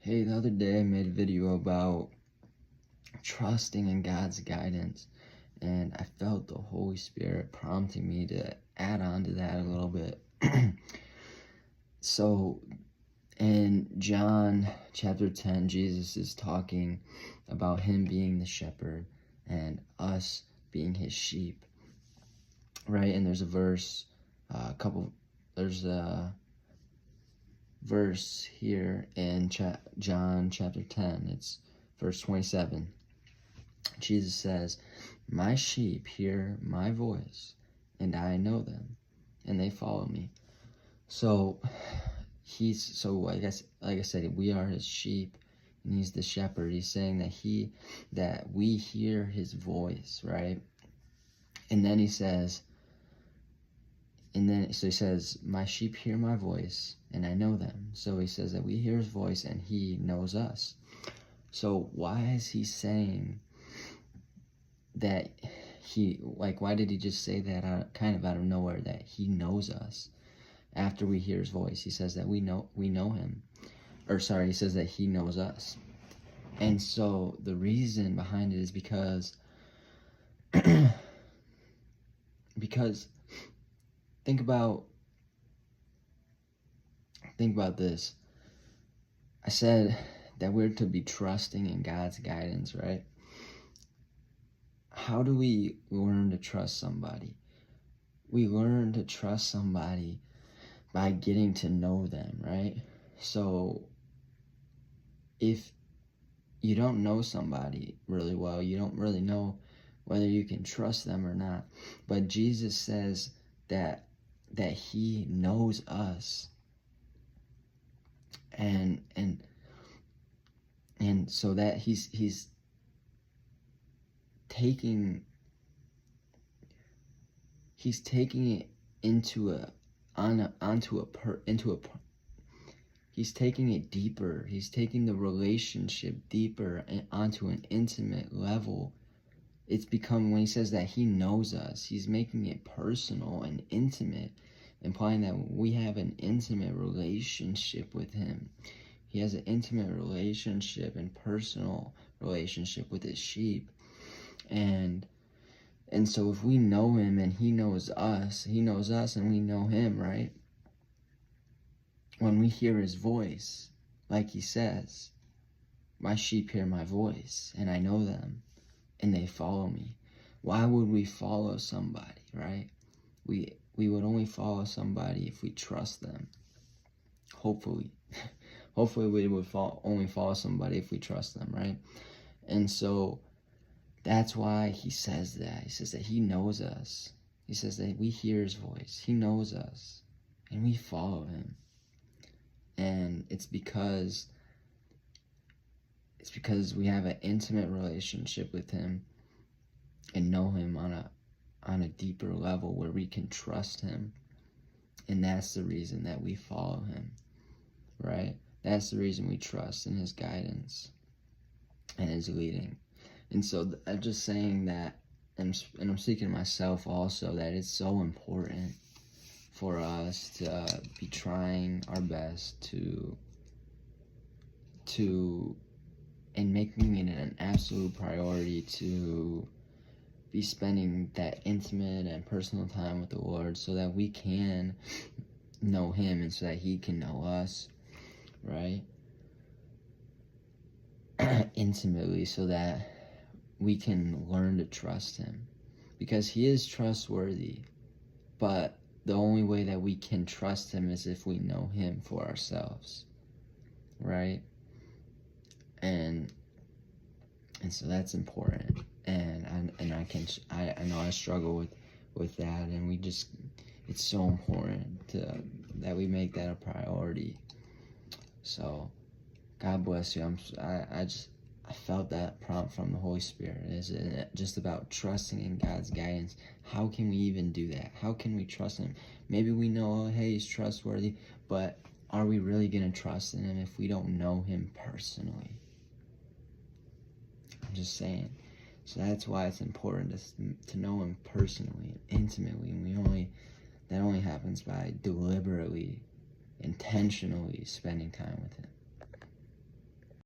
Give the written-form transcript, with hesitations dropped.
Hey, the other day I made a video about trusting in God's guidance, and I felt the Holy Spirit prompting me to add on to that a little bit. So, in John chapter 10, Jesus is talking about him being the shepherd and us being his sheep, right? And there's a verse, there's a verse here in John chapter 10. It's verse 27. Jesus says, "My sheep hear my voice, and I know them, and they follow me." So like I said, we are his sheep, and he's the shepherd. He's saying that we hear his voice, right? And then he says, "My sheep hear my voice, and I know them." So he says that we hear his voice, and he knows us. So why is he saying that why did he just say that out of nowhere, that he knows us after we hear his voice? He says that we know him. He says that he knows us. And so the reason behind it is because think about this. I said that we're to be trusting in God's guidance, right? How do we learn to trust somebody? We learn to trust somebody by getting to know them, right? So if you don't know somebody really well, you don't really know whether you can trust them or not. But Jesus says that he knows us. And so that he's taking it he's taking it deeper. He's taking the relationship deeper and onto an intimate level. It's become, when he says that he knows us, he's making it personal and intimate, implying that we have an intimate relationship with him. He has an intimate relationship and personal relationship with his sheep. And so if we know him and he knows us and we know him, right? When we hear his voice, like he says, "My sheep hear my voice, and I know them, and they follow me." Why would we follow somebody, right? We would only follow somebody if we trust them. Hopefully. Hopefully we would only follow somebody if we trust them, right? And so that's why he says that. He says that he knows us. He says that we hear his voice. He knows us, and we follow him. And it's because we have an intimate relationship with him and know him on a deeper level where we can trust him. And that's the reason that we follow him, right? That's the reason we trust in his guidance and his leading. And so I'm just saying that, and I'm speaking to myself also, that it's so important for us to be trying our best to and making it an absolute priority to be spending that intimate and personal time with the Lord, so that we can know him and so that he can know us, right? Intimately, so that we can learn to trust him, because he is trustworthy. But the only way that we can trust him is if we know him for ourselves, right? And so that's important. And I know I struggle with that, and it's so important that we make that a priority. So God bless you. I felt that prompt from the Holy Spirit. Is it just about trusting in God's guidance? How can we even do that? How can we trust him? Maybe we know, hey, he's trustworthy, but are we really going to trust in him if we don't know him personally? I'm just saying. So that's why it's important to know him personally and intimately. And that only happens by deliberately, intentionally spending time with him.